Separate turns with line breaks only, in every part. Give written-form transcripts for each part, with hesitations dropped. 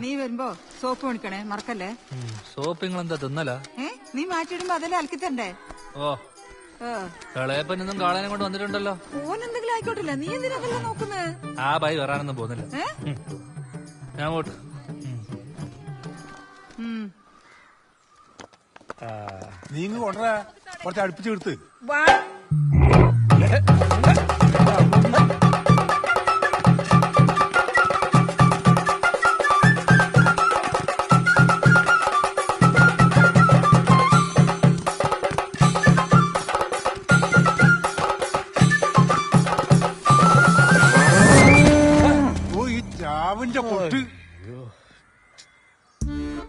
നീ വരുമ്പോ സോപ്പ് മേടിക്കണേ, മറക്കല്ലേ.
സോപ്പ് നിങ്ങളെന്താ തിന്നല?
നീ മാറ്റിയിടുമ്പോ അതല്ലേ അലക്കിത്തണ്ടേ.
ഓ ഇളയപ്പനൊന്നും കാളനെ കൊണ്ട് വന്നിട്ടുണ്ടല്ലോ.
ഓനെന്തെങ്കിലും ആയിക്കോട്ടില്ല, നീ എന്തിനാ നോക്കുന്നത്?
ആ ബായി വരാനൊന്നും പോകുന്നില്ല. ഞാൻ പോട്ട്.
നീ ഇങ്ങ് കൊണ്ടുവരാ, കുറച്ച് അടുപ്പിച്ച് എടുത്ത്.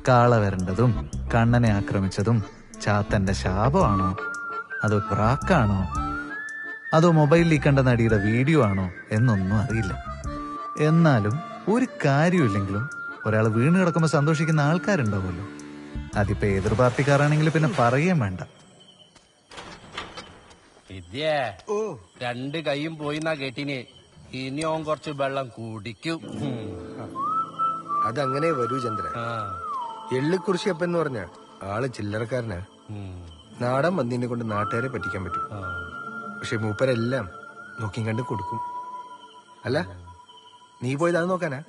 കാള വരേണ്ടതും കണ്ണനെ ആക്രമിച്ചതും ചാത്തന്റെ ശാപമാണോ, അതോ പ്രാക്കാണോ, അതോ മൊബൈലിൽ കണ്ട നടിയുടെ വീഡിയോ ആണോ എന്നൊന്നും അറിയില്ല. എന്നാലും ഒരു കാര്യമില്ലെങ്കിലും ഒരാൾ വീണ് കിടക്കുമ്പോൾ സന്തോഷിക്കുന്ന ആൾക്കാരുണ്ടാവുമല്ലോ. അതിപ്പോ എതിർ പാർട്ടിക്കാരാണെങ്കിൽ പിന്നെ പറയുകയും വേണ്ട.
രണ്ട് കൈയും പോയിന്നാ കേട്ടിന്. ഇനി ഓൻ കുറച്ച് വെള്ളം കുടിക്കും.
അതങ്ങനെ വരൂ ചന്ദ്ര. എള്ളിക്കുറിശിയപ്പെന്ന് പറഞ്ഞ ആള് ചില്ലറക്കാരനാ. നാടൻ മന്തിനെ കൊണ്ട് നാട്ടുകാരെ പറ്റിക്കാൻ പറ്റും. പക്ഷെ മൂപ്പരെല്ലാം നോക്കിയും കണ്ട് കൊടുക്കും. അല്ല നീ പോയത് അത് നോക്കാനാ?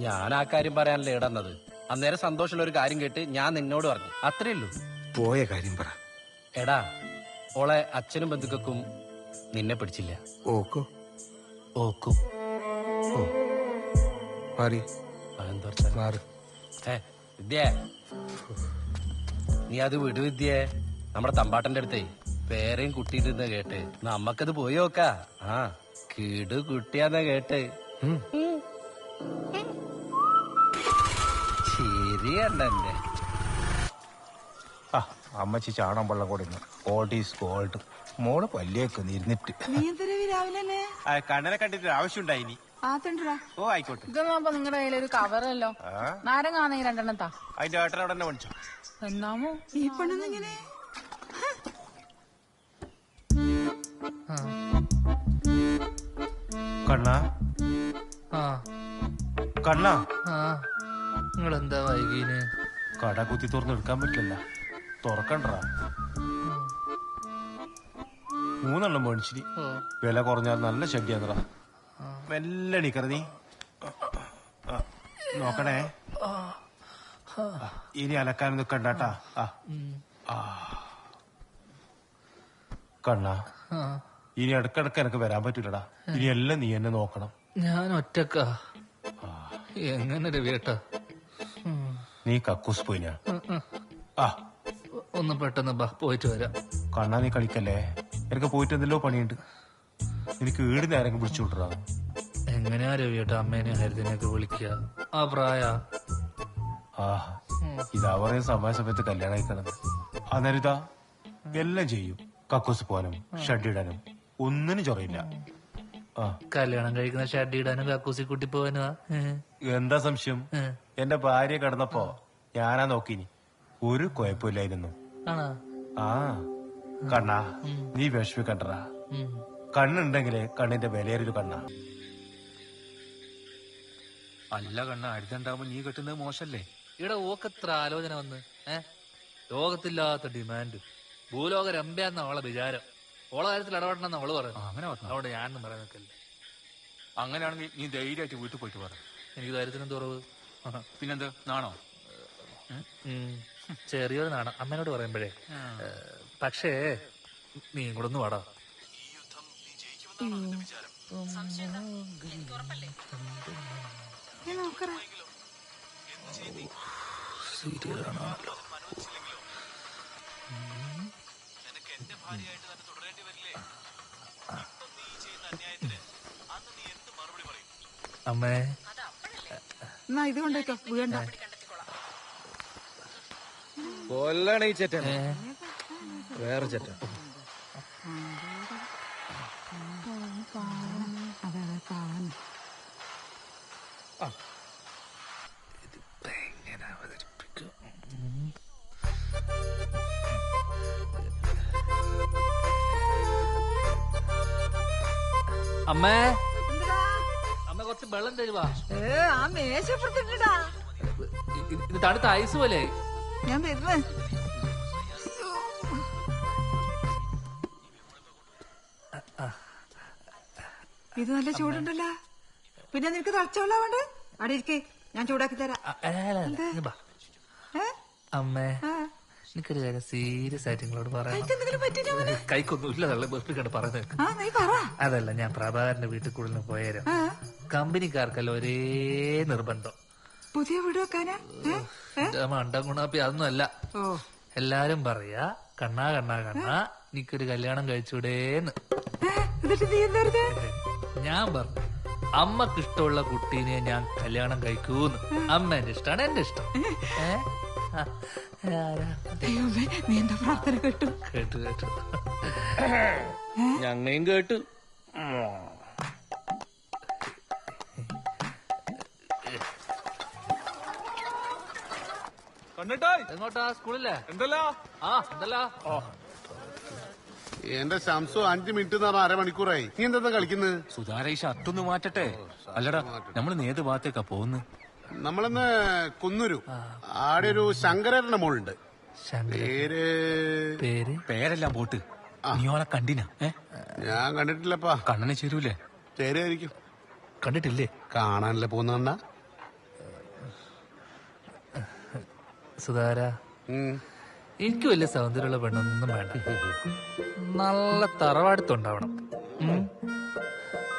ഞാൻ ആ കാര്യം പറയാനല്ലേ ഇടന്നത്. അന്നേരം സന്തോഷമുള്ള ഒരു കാര്യം കേട്ട് ഞാൻ നിന്നോട് പറഞ്ഞു, അത്രേ ഉള്ളൂ.
പോയ കാര്യം പറ.
എടാ, ഓളെ അച്ഛനും ബന്ധുക്കും നിന്നെ പിടിച്ചില്ല.
ഓക്കോ?
ഓക്കും.
മാറി
മാറി. വിദ്യേ, നീ അത് വിടു വിദ്യേ. നമ്മുടെ തമ്പാട്ടന്റെ അടുത്തേ പേരെയും കുട്ടിയിട്ടിരുന്ന കേട്ട് നമ്മക്കത് പോയി നോക്കാ. കിടു കുട്ടിയാന്ന കേട്ട്. ശരിയല്ലേ?
അമ്മച്ചി ചാണം വെള്ളം കൊടുക്കുന്നു. Gold is gold. മോള് പല്ലിയൊക്കെ ഇരുന്നിട്ട്
രാവിലെ
കണ്ണനെ കണ്ടിട്ട് ആവശ്യമുണ്ടായിനി. ഓ ആയിക്കോട്ടെ.
ഇതൊന്നും നിങ്ങളുടെ കയ്യിലൊരു കവറല്ലോ. നാരങ്ങാന്നെ രണ്ടെണ്ണം താ.
അതിന്റെ ഏട്ടൻ അവിടെ തന്നെ മേടിച്ചോ.
എന്നാമോ
ഈ പെണ്ണെങ്ങനെ?
കണ്ണാ കണ്ണാ,
നിങ്ങളെന്താ വൈകീന്?
കട കുത്തി തുറന്ന് എടുക്കാൻ പറ്റില്ല. തുറക്കണ്ടാ. 3 മേടിച്ചിരി. വില കുറഞ്ഞാൽ നല്ല ശല്യാന്നടാ. മെല്ലെ എണീക്കറ നീ. നോക്കണേ, ഇനി അലക്കാൻ നിക്കണ്ടാട്ടാ. കണ്ണാ, ഇനി ഇടക്കിടക്ക് എനിക്ക് വരാൻ പറ്റൂലടാ. ഇനി എല്ലാം നീ എന്നെ നോക്കണം.
ഞാൻ ഒറ്റക്കാ. എങ്ങനെ രവിയേട്ടാ?
നീ കക്കൂസ് പോയിനാ?
ഒന്ന് പെട്ടെന്ന് ബാ, പോയിട്ട് വരാം.
കണ്ണാ, നീ കളിക്കല്ലേ. എനിക്ക് പോയിട്ട് എന്തെല്ലോ പണിയുണ്ട്. എനിക്ക് വീട് നേരം പിടിച്ചു വിട്ടറാ.
എങ്ങനെയാ രവിയേട്ടാ അമ്മേനെ ഹരിതനെയൊക്കെ വിളിക്കുക? ആ പ്രായ
ഇതാ പറയുന്ന സമയത്ത് കല്യാണം കഴിക്കണത്. അന്നേരിതാ എല്ലാം ചെയ്യും. കക്കൂസ് പോകാനും ഷഡ് ഇടാനും ഒന്നിനും ചൊറയില്ല.
കല്യാണം കഴിക്കുന്ന ഷഡ് ഇടാനും കക്കൂസി കുട്ടി പോവാനും.
എന്താ സംശയം? എന്റെ ഭാര്യ കിടന്നപ്പോ ഞാനാ നോക്കിനി. ഒരു കുഴപ്പമില്ലായിരുന്നു. കണ്ണാ, നീ വിഷമിക്കണ്ടടാ. കണ്ണുണ്ടെങ്കിലേ കണ്ണിന്റെ വിലയേറിയൊരു കണ്ണാ.
അല്ല കണ്ണ, അടുത്തുണ്ടാവുമ്പോ നീ കെട്ടുന്നത് മോശല്ലേ? ഇവിടെ ഓക്കത്ര ആലോചന വന്ന്. ലോകത്തില്ലാത്ത ഡിമാൻഡ്. ഭൂലോക രമ്പ്യാന്ന അവളെ വിചാരം. ഓളെ കാര്യത്തിൽ ഇടപെടണമെന്ന് അവള് പറഞ്ഞു. അങ്ങനെ പറഞ്ഞു. അവിടെ ഞാനൊന്നും പറയാൻ നിൽക്കല്ലേ.
അങ്ങനെയാണെങ്കിൽ നീ ധൈര്യമായിട്ട് വീട്ടിൽ പോയിട്ട് പറ.
എനിക്ക് ധൈര്യത്തിനും തുറവ്.
പിന്നെന്ത് നാണോ?
ചെറിയൊരു നാണം അമ്മേനോട് പറയുമ്പോഴേ. പക്ഷേ നീ കൂടെ ഒന്ന് വാടാ. അമ്മേ,
എന്നാ ഇത് കൊണ്ടേക്കോ, വീണ്ട.
കൊല്ലണ ഈ ചെറ്റ. വേറെ ചെറ്റ.
അമ്മേ, കുറച്ച് വെള്ളം തരുവാ.
ആ മേശപ്പുറത്തിട്ടാ
ഇത് തണുത്ത ഐസ് പോലെ.
ഞാൻ വരുന്നേ. ഇത് നല്ല ചൂടുണ്ടല്ലോ. പിന്നെ നിനക്ക് തളച്ചോളാ വേണ്ട. അവിടെ ഇരിക്കേ, ഞാൻ ചൂടാക്കി തരാം.
അമ്മേ, എനിക്കൊരു കാര്യം സീരിയസ് ആയിട്ട് നിങ്ങളോട് പറയാം.
എന്തെങ്കിലും പറ്റില്ല?
കൈക്കൊന്നും ഇല്ല, തള്ളെ വെറുപ്പിക്കണ്ട് പറയുന്നത്.
നീ പറ.
അതല്ല, ഞാൻ പ്രഭാകരന്റെ വീട്ടിൽ കൂടുതൽ പോയാലും കമ്പനിക്കാർക്കല്ല ഒരേ നിർബന്ധം.
പുതിയ വീട് വെക്കാനാ?
മണ്ട ഗുണാപ്പി അതൊന്നും അല്ല. എല്ലാരും പറയാ കണ്ണാ കണ്ണാ കണ്ണാ എനിക്കൊരു കല്യാണം കഴിച്ചൂടേന്ന്. ഞാൻ പറഞ്ഞു അമ്മക്ക് ഇഷ്ടമുള്ള കുട്ടീനെ ഞാൻ കല്യാണം കഴിക്കൂന്ന്. അമ്മേന്റെ ഇഷ്ടമാണ് എന്റെ ഇഷ്ടം.
നീ എന്താ പ്രാർത്ഥന കേട്ടു?
കേട്ടു കേട്ടു, ഞങ്ങളെയും കേട്ടു. എങ്ങോട്ടാ? സ്കൂളില്ലേ?
എന്തല്ലോ
എന്തല്ലോ
എന്റെ ശംസു 5 മിനിറ്റ് എന്ന് പറഞ്ഞ അരമണിക്കൂറായി. നീ എന്താ കളിക്കുന്നത്?
സുധാര ഈ ഷർട്ടൊന്ന് മാറ്റട്ടെ. അല്ലടാ, നമ്മൾ ഏത് ഭാഗത്തേക്കാ പോകുന്നത്?
നമ്മളിന്ന് കുന്നൂരു ആടെ ഒരു ശങ്കരന്റെ മോളുണ്ട്.
പേരെല്ലാം പോട്ട്. നീ ഓളെ കണ്ടിനാ?
ഞാൻ കണ്ടിട്ടില്ലപ്പാ.
കണ്ണനെ ചേരൂലേ?
ചേരുമായിരിക്കും.
കണ്ടിട്ടില്ലേ?
കാണാനല്ലേ പോകുന്ന.
സുധാര, എനിക്ക് വലിയ സൗന്ദര്യമുള്ള പെണ്ണൊന്നും വേണ്ട. നല്ല തറവാടുത്തുണ്ടാവണം.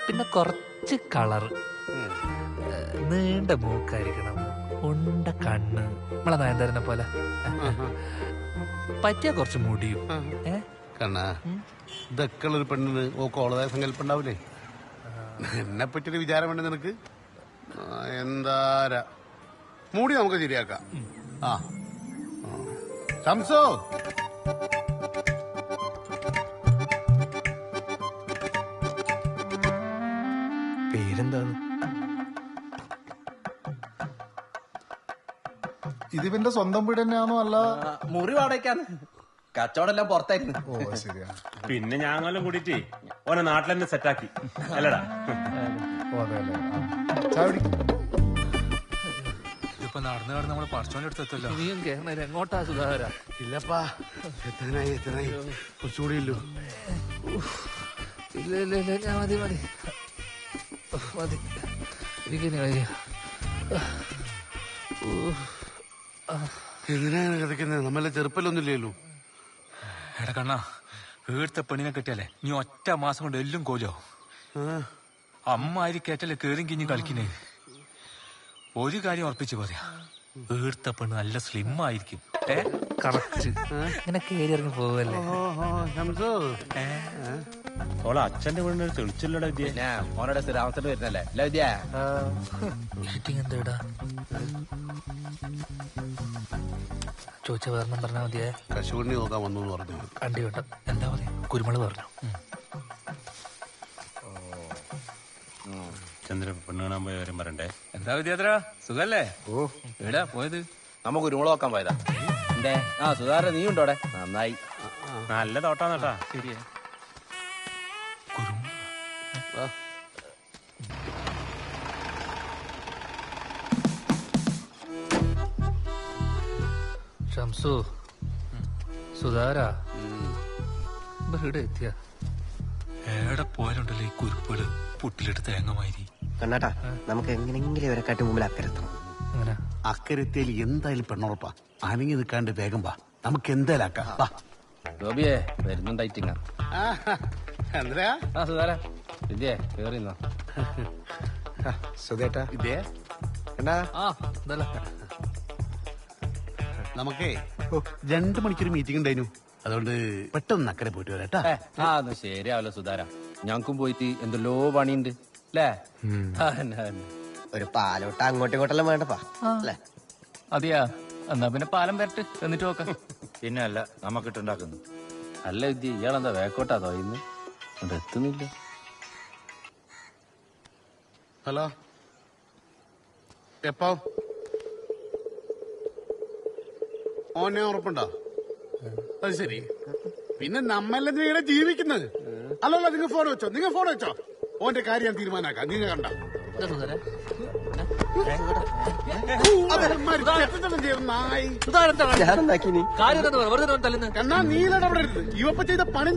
പിന്നെ കുറച്ച് കളറ്, നീണ്ട മൂക്കായിരിക്കണം, ഉണ്ട കണ്ണ്, നമ്മളെ നയൻതാരനെ പോലെ. പറ്റിയ കുറച്ച് മുടിയും.
കണ്ണാ, ഇതൊക്കെ ഉള്ളൊരു പെണ്ണിന് ഓ കോളതായ സങ്കല്പം ഉണ്ടാവില്ലേ? എന്നെ പറ്റിയൊരു വിചാരം വേണ്ട നിനക്ക്? എന്താ മൂടി നമുക്ക് ശരിയാക്കാം. ശംസോ,
പേരെന്താണ്?
ഇതിവന്റെ സ്വന്തം വീട് തന്നെയാണോ? അല്ല
മുറി വാടകയ്ക്കാന്ന്. കച്ചവടം പുറത്തായിരുന്നു.
ഓ ശരിയാ.
പിന്നെ ഞാങ്ങെല്ലാം കൂടിയിട്ട് ഓനെ നാട്ടിൽ തന്നെ സെറ്റാക്കി അല്ലടാ.
ഓ അതെ അല്ലേ. ചാവടി.
ഇതിപ്പോ നടന്നു നടന്ന് നമ്മള് പറച്ചോന്റെ അടുത്തെത്തല്ലോ.
നീയും കേരള എങ്ങോട്ടാ സുധാകര?
ഇല്ലപ്പാ, എത്രനായി കുറച്ചുകൂടി ഇല്ലു.
ഇല്ല ഇല്ല ഇല്ല, ഞാൻ മതി മതി മതി. എനിക്കിനി വയ്യ.
എങ്ങനെയാണ് കിടക്കുന്നത്? നമ്മളെ ചെറുപ്പല്ലൊന്നുമില്ലല്ലോ.
എടാ കണ്ണാ, വീഴ്ത്ത പെണ്ണിനെ കെട്ടിയാലേ നീ ഒറ്റ മാസം കൊണ്ട് എല്ലാം കോലോ. അമ്മ ആരി കേട്ടല്ലേ കേറും കിഞ്ഞ് കളിക്കുന്നേ. ഒരു കാര്യം ഉറപ്പിച്ച് പറയാ, വീഴ്ത്ത പെണ്ണ് നല്ല സ്ലിം ആയിരിക്കും.
കറക്റ്റ്. ഇങ്ങനെ കേറി ഇറങ്ങി പോവല്ലേ.
ഓളെ അച്ഛന്റെ വീടിന് തെളിച്ചില്ലടാ വിദ്യ.
മോനോടെ സ്ഥിരാമസത്തിന് വരുന്നല്ലേ അല്ല വിദ്യ?
മീറ്റിംഗ് എന്താ ചോദിച്ച വേറെ പറഞ്ഞാ മതിയേ.
കശുവണ്ണി നോക്കാൻ വന്നു പറഞ്ഞു.
കണ്ടി കേട്ടോ. എന്താ പറയാ? കുരുമുളക് പറഞ്ഞു.
ചന്ദ്ര പെണ്ണ് കാണാൻ പോയ കാര്യം പറയണ്ടേ?
എന്താ വിദ്യാത്ര, സുഖല്ലേ?
ഓ
എവിടാ പോയത്?
നമ്മ കുരുമുളക് നോക്കാൻ പോയതാ. എന്തേ? സുധാര നീ ഉണ്ടോടെ? നന്നായി.
നല്ല തോട്ടാന്നട്ടാ.
ശരിയാ.
ഷംസു, സുധാര ഇവിടെ എത്തിയ
എവിടെ പോയാലുണ്ടല്ലോ ഈ കുരുപ്പുകള് പുട്ടിലിട്ട് തേങ്ങമാതിരി.
കണ്ണാട്ടാ, നമുക്ക് എങ്ങനെങ്കിലും ഇവരെ കാട്ടി മുമ്പിൽ അക്കരെത്തണം.
അങ്ങനെ
അക്കരത്തേൽ എന്തായാലും പെണ്ണുറപ്പാ. അനങ്ങി നിൽക്കാണ്ട് വേഗം വാ, നമുക്ക് എന്തായാലും ആക്കാം.
ഗോപിയെ വരുന്നുണ്ടായിട്ടിങ്ങ.
എന്താ
സുധാര വിദ്യേ കേറിന്നോ?
സുധേട്ടാ,
ഇതേ
എന്നാ
നമുക്കേ 2 മണിക്കൊരു മീറ്റിംഗ് ഉണ്ടായിരുന്നു. അതുകൊണ്ട് പെട്ടെന്ന് അക്കരെ പോയിട്ട് വരാട്ടാ.
ശരിയാവല്ലോ സുധാര, ഞങ്ങൾക്കും പോയിട്ട് എന്തെല്ലോ പണിയുണ്ട് അല്ലേ?
ഒരു പാലോട്ട അങ്ങോട്ടും ഇങ്ങോട്ടെല്ലാം വേണ്ടപ്പാ അല്ലേ?
അതെയാ, എന്നാ പിന്നെ പാലം വരട്ട് എന്നിട്ട് നോക്കാം.
പിന്നെ അല്ല നമുക്കിട്ടുണ്ടാക്കുന്നു. അല്ല വിദ്യ, ഇയാളെന്താ വേക്കോട്ടാ തോന്നുന്നു? അത് എത്തുന്നില്ല.
ഹലോ, എപ്പോ ഓനെ ഉറപ്പുണ്ടോ? അത് ശരി. പിന്നെ നമ്മളെന്തിനാ ഇവിടെ ജീവിക്കുന്നത്? അല്ലല്ല, നിങ്ങൾ ഫോൺ വെച്ചോ. ഓന്റെ കാര്യം ഞാൻ തീരുമാനാക്കാം. നിങ്ങൾ കണ്ട കണ്ണാ നീലടപെടരുത് ഇവപ്പ ചെയ്ത പണി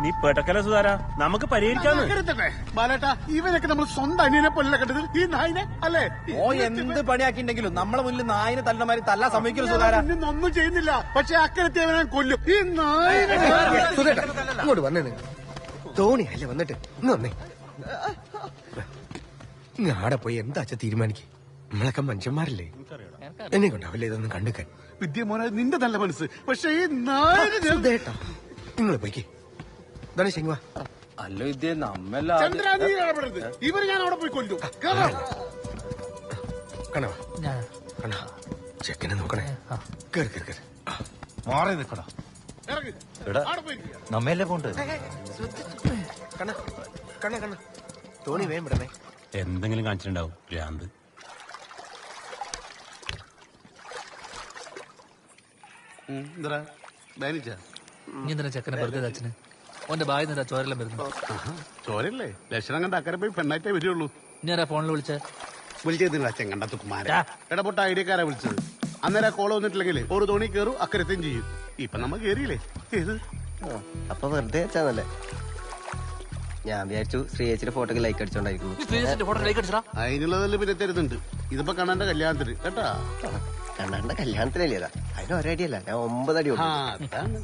നീ പെട്ടക്കല സുധാര നമുക്ക് പരിഹരിക്കാന്ന്
ബാലേട്ടാ ഇവനൊക്കെ നമ്മൾ സ്വന്തം അനിയനെ പോലെ കണ്ടത് ഈ നായിനെ അല്ലേ
ഓ എന്ത് പണിയാക്കിണ്ടെങ്കിലും നമ്മളെ മുന്നിൽ നായിനെ തല്ലമാരി തല്ലാൻ സമ്മതിക്കരുത് സുധാര
ഒന്നും ചെയ്യുന്നില്ല പക്ഷെ അക്കരത്തെ അവനെ കൊല്ലും ഈ നായിനെ
ഇങ്ങോട്ട് വന്നേ തോണി അല്ലേ വന്നിട്ട് ഇന്ന് വന്നേ ഇങ്ങ് ആടെ പോയി എന്താ അച്ഛ തീരുമാനിക്കും നമ്മളൊക്കെ മനുഷ്യന്മാരല്ലേ എന്നെ കൊണ്ടാവില്ലേ ഇതൊന്നും കണ്ടുക്കാൻ
വിദ്യമോനെ നിന്റെ നല്ല മനസ്സ് പക്ഷെ ഈ നായിനെ
നിങ്ങൾ പോയിക്കേ ഇതാണ് ശെങ്ങുവാ
അല്ല വിദ്യ നമ്മെല്ലാം
ചന്ദ്ര നീ ഇടപെടരുത് ഇവര് ഞാൻ അവിടെ പോയി കൊല്ലും
കണവാ കണാ ചെക്കനെ നോക്കണേ കേറി കേറി കേറി
മാറി നിൽക്കടാ
നമ്മയല്ലേ പോണ്ട്
കണ്ണ കണ്ണ കണ്ണ തോണി വേം വിടണേ
എന്തെങ്കിലും കാണിച്ചിട്ടുണ്ടാവും ഭ്രാന്ത്.
നീ എന്തിനാ ചെക്കനെ വെറുതെ അച്ഛന് ഓന്റെ ബായി നിന്നാ ചോരെല്ലാം വരുന്നു
ചോരല്ലേ ലക്ഷണം കണ്ട അക്കരെ പോയി പെണ്ണായിട്ടേ വരുള്ളൂ
ഞാൻ ഫോണിൽ വിളിച്ചേ
വിളിച്ചതിന് അച്ഛൻ കണ്ടത്ത് കുമാര ഇടപെട്ട ഐഡിയക്കാരാ വിളിച്ചത് അന്നേരം കോള് വന്നിട്ടില്ലെങ്കിലേ ഒരു തോണി കയറും അക്കരത്തെയും ചെയ്യും ഇപ്പൊ നമ്മ കേറിയില്ലേ ഏത്
അപ്പൊ വെറുതെ വെച്ചാന്നല്ലേ ഞാൻ വിചാരിച്ചു ശ്രീയേച്ചിയുടെ ഫോട്ടോക്ക് ലൈക്ക് അടിച്ചോണ്ടായിരിക്കുന്നു
അതിനുള്ളതല്ലേ പിന്നെ തരുന്നുണ്ട് ഇതിപ്പോ കണ്ണന്റെ കല്യാണത്തിന് കേട്ടാ
കണ്ണാന്റെ കല്യാണത്തിനല്ലേ അതിന് ഒരടിയല്ല ഞാൻ 9 അടി
ആ അതാണ്.